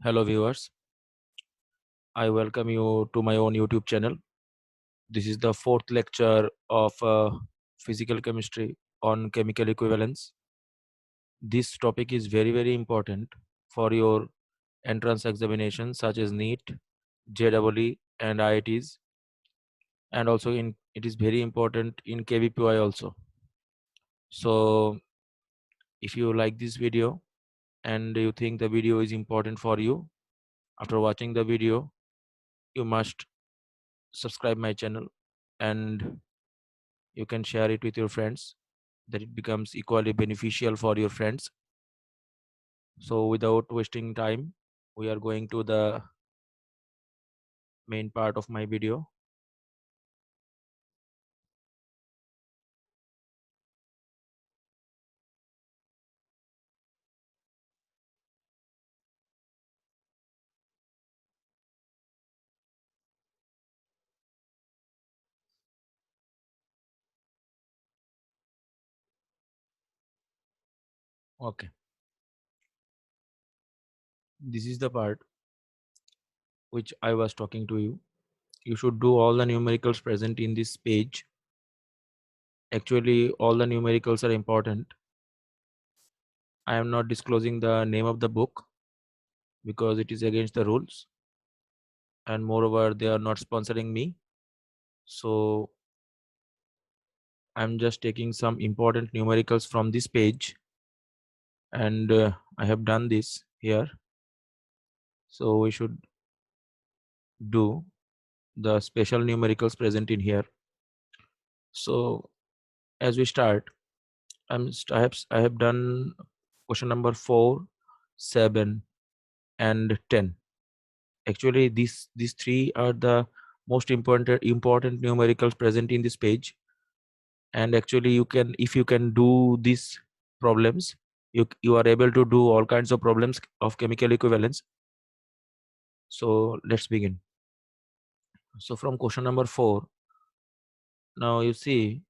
Hello viewers, I welcome you to my own YouTube channel. This is the fourth lecture of physical chemistry on chemical equivalence. This topic is very important for your entrance examinations such as NEET, JEE and IITs, and also it is very important in KVPY also. So if you like this video and you think the video is important for you, after watching the video you must subscribe my channel and you can share it with your friends that it becomes equally beneficial for your friends. So without wasting time, we are going to the main part of my video. Okay, this is the part which I was talking to you. You should do all the numericals present in this page. Actually all the numericals are important. I am not disclosing the name of the book because it is against the rules, and moreover they are not sponsoring me. So I'm just taking some important numericals from this page, and I have done this here. So we should do the special numericals present in here. So as we start, I have done question number 4, 7 and 10. Actually these three are the most important numericals present in this page, and actually you can, if you can do these problems, you are able to do all kinds of problems of chemical equivalence. So let's begin. So from question number 4, now you see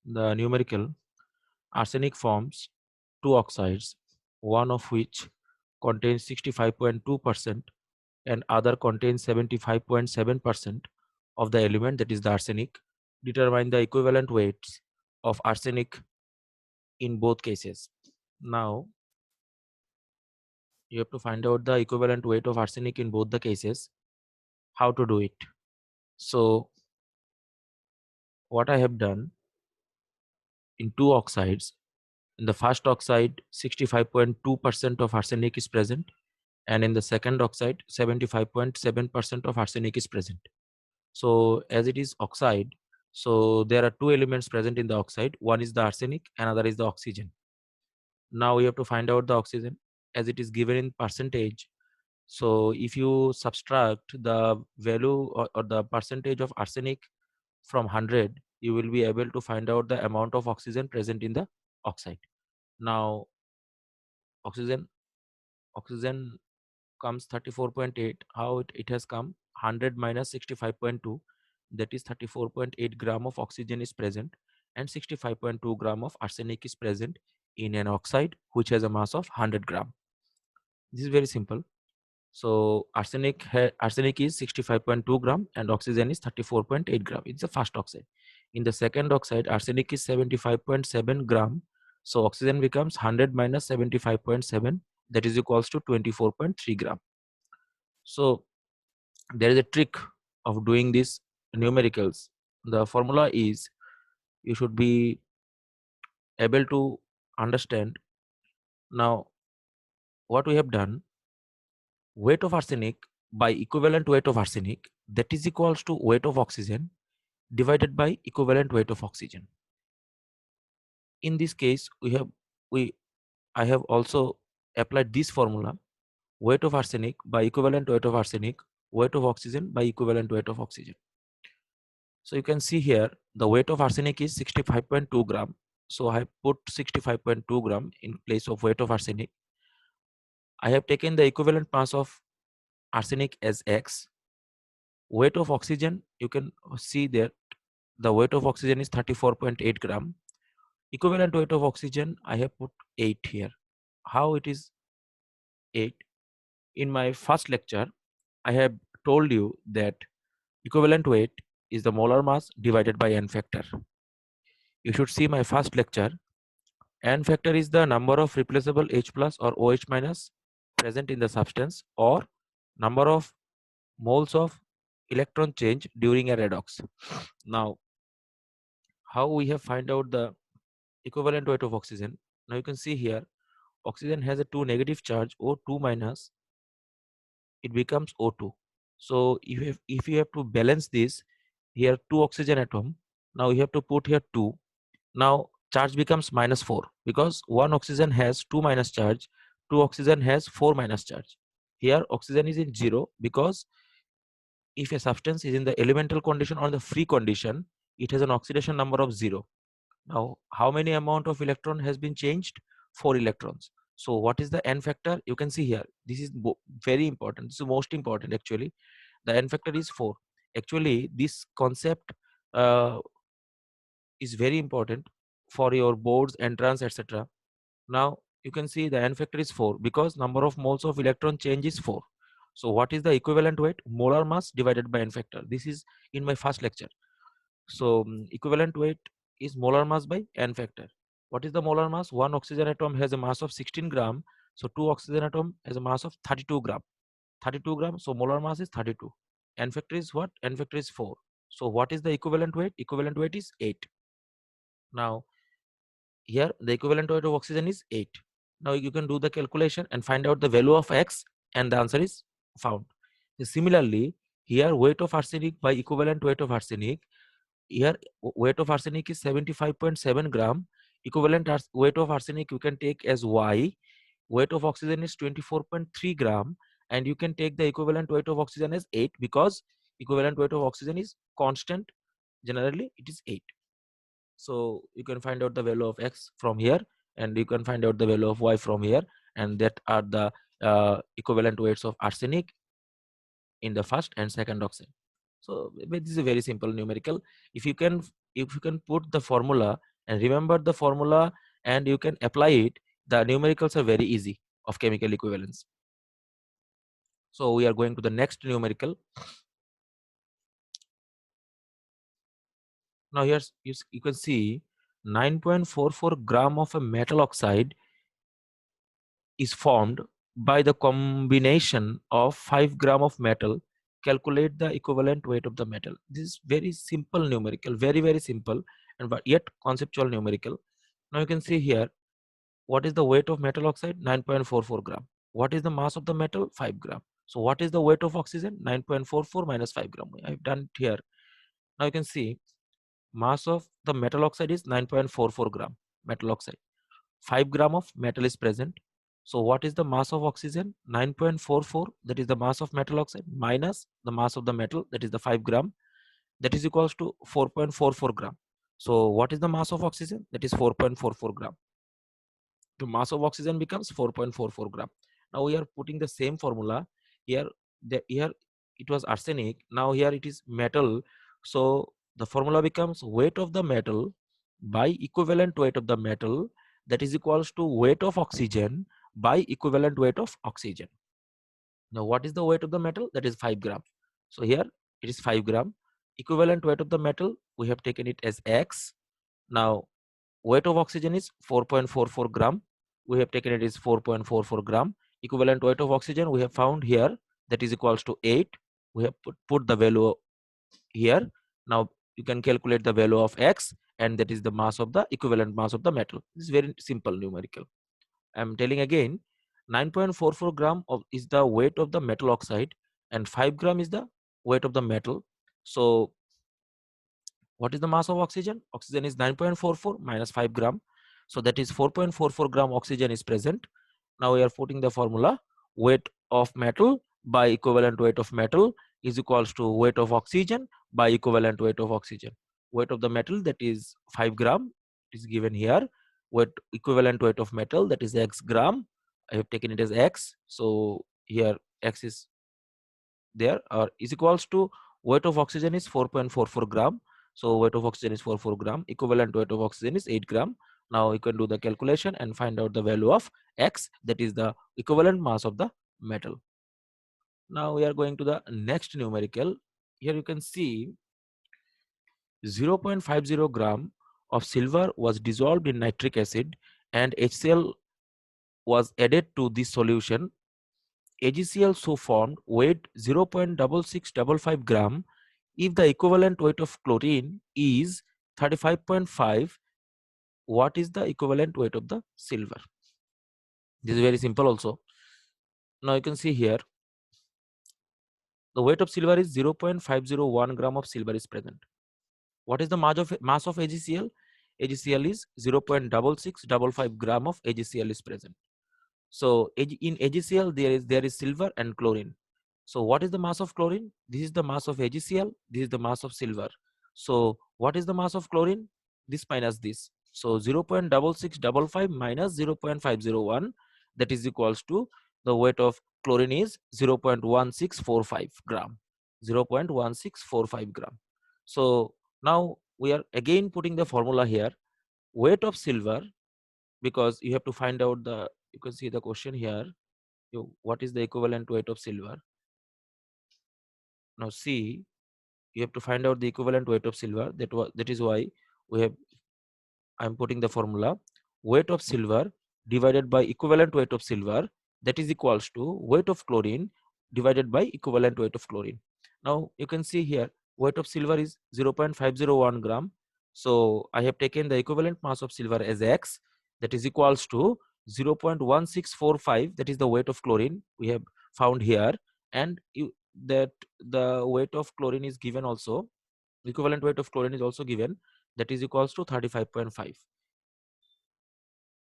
the numerical. Arsenic forms two oxides, one of which contains 65.2% and other contains 75.7% of the element, that is the arsenic. Determine the equivalent weights of arsenic in both cases. Now you have to find out the equivalent weight of arsenic in both the cases. How to do it? So what I have done, in two oxides, in the first oxide 65.2% of arsenic is present, and in the second oxide 75.7% of arsenic is present. So as it is oxide, so there are two elements present in the oxide. One is the arsenic, another is the oxygen. Now we have to find out the oxygen as it is given in percentage. So if you subtract the value or the percentage of arsenic from 100, you will be able to find out the amount of oxygen present in the oxide. Now oxygen comes 34.8. How it has come? 100 minus 65.2, that is 34.8 gram of oxygen is present, and 65.2 gram of arsenic is present in an oxide which has a mass of 100 gram. This is very simple. So arsenic is 65.2 gram and oxygen is 34.8 gram. It's the first oxide. In the second oxide, arsenic is 75.7 gram. So oxygen becomes 100 minus 75.7, that is equals to 24.3 gram. So there is a trick of doing this numericals. The formula is, you should be able to understand. Now what we have done, weight of arsenic by equivalent weight of arsenic, that is equals to weight of oxygen divided by equivalent weight of oxygen. In this case I have also applied this formula, weight of arsenic by equivalent weight of arsenic, weight of oxygen by equivalent weight of oxygen. So you can see here the weight of arsenic is 65.2 gram. So I have put 65.2 gram in place of weight of arsenic. I have taken the equivalent mass of arsenic as X. Weight of oxygen, you can see that the weight of oxygen is 34.8 gram. Equivalent weight of oxygen, I have put 8 here. How it is 8. In my first lecture, I have told you that equivalent weight is the molar mass divided by n factor. You should see my first lecture. N factor is the number of replaceable H plus or OH minus present in the substance, or number of moles of electron change during a redox. Now, how we have find out the equivalent weight of oxygen? Now you can see here, oxygen has a 2 negative charge, O2 minus, it becomes O2. So if you have to balance this, here 2 oxygen atom, now you have to put here 2. Now charge becomes -4 because 1 oxygen has 2 minus charge, 2 oxygen has 4 minus charge. Here oxygen is in 0 because if a substance is in the elemental condition or the free condition, it has an oxidation number of 0. Now, how many amount of electron has been changed? 4 electrons. So what is the n factor? You can see here. This is very important. This is most important actually. The n factor is 4. Actually, this concept is very important for your boards, entrance, etc. Now, you can see the n factor is 4 because number of moles of electron change is 4. So what is the equivalent weight? Molar mass divided by n factor. This is in my first lecture. So equivalent weight is molar mass by n factor. What is the molar mass? One oxygen atom has a mass of 16 gram. So two oxygen atom has a mass of 32 gram. 32 gram. So molar mass is 32. N factor is what? N factor is 4. So what is the equivalent weight? Equivalent weight is 8. Now here the equivalent weight of oxygen is 8. Now you can do the calculation and find out the value of X, and the answer is found. Similarly, here weight of arsenic by equivalent weight of arsenic, here weight of arsenic is 75.7 gram. Equivalent weight of arsenic you can take as Y. Weight of oxygen is 24.3 gram, and you can take the equivalent weight of oxygen as 8 because equivalent weight of oxygen is constant. Generally it is 8. So you can find out the value of X from here, and you can find out the value of Y from here, and that are the equivalent weights of arsenic in the first and second oxide. So this is a very simple numerical. If you can put the formula and remember the formula and you can apply it, the numericals are very easy of chemical equivalence. So we are going to the next numerical. Now here's you can see 9.44 gram of a metal oxide is formed by the combination of 5 gram of metal. Calculate the equivalent weight of the metal. This is very simple numerical, very simple, and but yet conceptual numerical. Now you can see here, what is the weight of metal oxide? 9.44 gram. What is the mass of the metal? 5 gram. So what is the weight of oxygen? 9.44 minus 5 gram. I've done it here. Now you can see mass of the metal oxide is 9.44 gram metal oxide. 5 gram of metal is present. So what is the mass of oxygen? 9.44, that is the mass of metal oxide, minus the mass of the metal, that is the 5 gram, that is equals to 4.44 gram. So what is the mass of oxygen? That is 4.44 gram. The mass of oxygen becomes 4.44 gram. Now we are putting the same formula here. Here it was arsenic, now here it is metal. So the formula becomes weight of the metal by equivalent weight of the metal, that is equals to weight of oxygen by equivalent weight of oxygen. Now what is the weight of the metal? That is 5 gram. So here it is 5 gram. Equivalent weight of the metal, we have taken it as X. Now weight of oxygen is 4.44 gram. We have taken it as 4.44 gram. Equivalent weight of oxygen we have found here, that is equals to 8. We have put the value here. Now you can calculate the value of X, and that is the mass of the equivalent mass of the metal. This is very simple numerical. I am telling again, 9.44 gram is the weight of the metal oxide, and 5 gram is the weight of the metal. So what is the mass of oxygen? Oxygen is 9.44 minus 5 gram. So that is 4.44 gram oxygen is present. Now we are putting the formula, weight of metal by equivalent weight of metal is equals to weight of oxygen by equivalent weight of oxygen. Weight of the metal, that is 5 gram, is given here. Weight equivalent weight of metal, that is X gram. I have taken it as X. So here X is there, or is equals to weight of oxygen is 4.44 gram. So weight of oxygen is 44 gram. Equivalent weight of oxygen is 8 gram. Now you can do the calculation and find out the value of X, that is the equivalent mass of the metal. Now we are going to the next numerical. Here you can see 0.50 gram of silver was dissolved in nitric acid and HCl was added to this solution. AgCl so formed weighed 0.6655 gram. If the equivalent weight of chlorine is 35.5, what is the equivalent weight of the silver? This is very simple also. Now you can see here the weight of silver is 0.501 gram of silver is present. What is the mass of AgCl? AgCl is 0.6655 gram of AgCl is present. So in AgCl there is silver and chlorine. So what is the mass of chlorine? This is the mass of AgCl. This is the mass of silver. So what is the mass of chlorine? This minus this. So 0.6655 minus 0.501, that is equals to the weight of chlorine is 0.1645 gram. 0.1645 gram. So now we are again putting the formula here. Weight of silver, because you have to find out the, you can see the question here, what is the equivalent weight of silver. Now see, you have to find out the equivalent weight of silver. That is why we have, I'm putting the formula, weight of silver divided by equivalent weight of silver, that is equals to weight of chlorine divided by equivalent weight of chlorine. Now you can see here weight of silver is 0.501 gram. So I have taken the equivalent mass of silver as X, that is equals to 0.1645, that is the weight of chlorine we have found here, and that the weight of chlorine is given also, equivalent weight of chlorine is also given, that is equals to 35.5.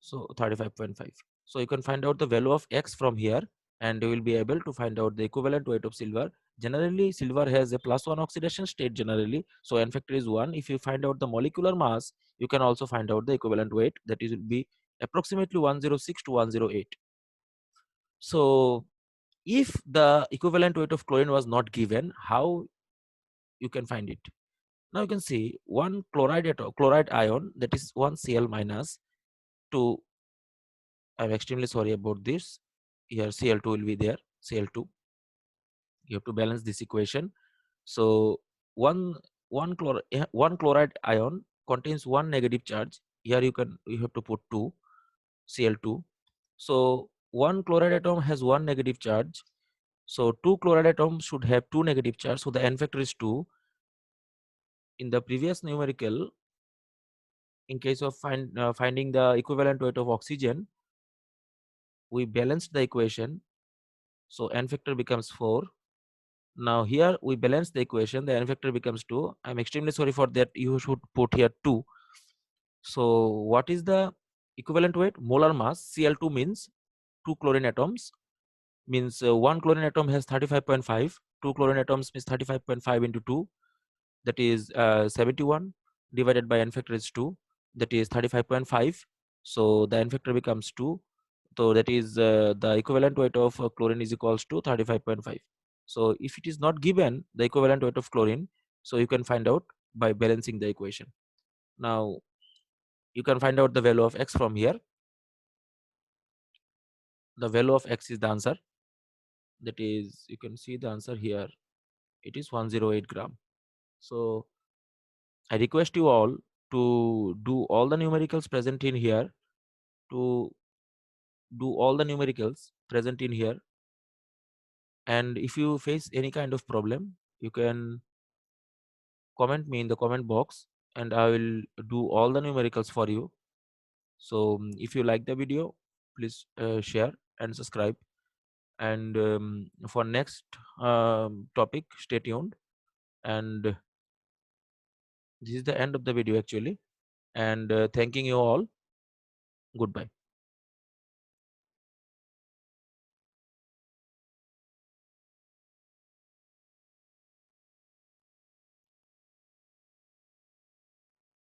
So 35.5. So you can find out the value of X from here, and you will be able to find out the equivalent weight of silver. Generally silver has a +1 oxidation state generally, so n factor is 1. If you find out the molecular mass, you can also find out the equivalent weight, that is will be approximately 106 to 108. So if the equivalent weight of chlorine was not given, how you can find it? Now you can see one chloride ion, that is one Cl minus, to, I'm extremely sorry about this. Here Cl2 will be there. Cl2. You have to balance this equation. So one chloride ion contains one negative charge. Here you have to put 2 Cl2. So one chloride atom has one negative charge. So two chloride atoms should have two negative charge. So the n factor is 2. In the previous numerical, in case of finding the equivalent weight of oxygen, we balanced the equation. So n factor becomes 4. Now here we balance the equation, the n factor becomes 2. I'm extremely sorry for that. You should put here 2. So what is the equivalent weight? Molar mass. Cl2 means 2 chlorine atoms, means one chlorine atom has 35.5. 2 chlorine atoms means 35.5 into 2, that is 71, divided by n factor is 2, that is 35.5. So the n factor becomes 2. So that is the equivalent weight of chlorine is equals to 35.5. So if it is not given the equivalent weight of chlorine, so you can find out by balancing the equation. Now you can find out the value of X from here. The value of X is the answer. That is, you can see the answer here. It is 108 gram. So I request you all to do all the numericals present in here, to do all the numericals present in here. And if you face any kind of problem, you can comment me in the comment box, and I will do all the numericals for you. So if you like the video, please share and subscribe. And for next topic, stay tuned. And this is the end of the video actually. And thanking you all. Goodbye.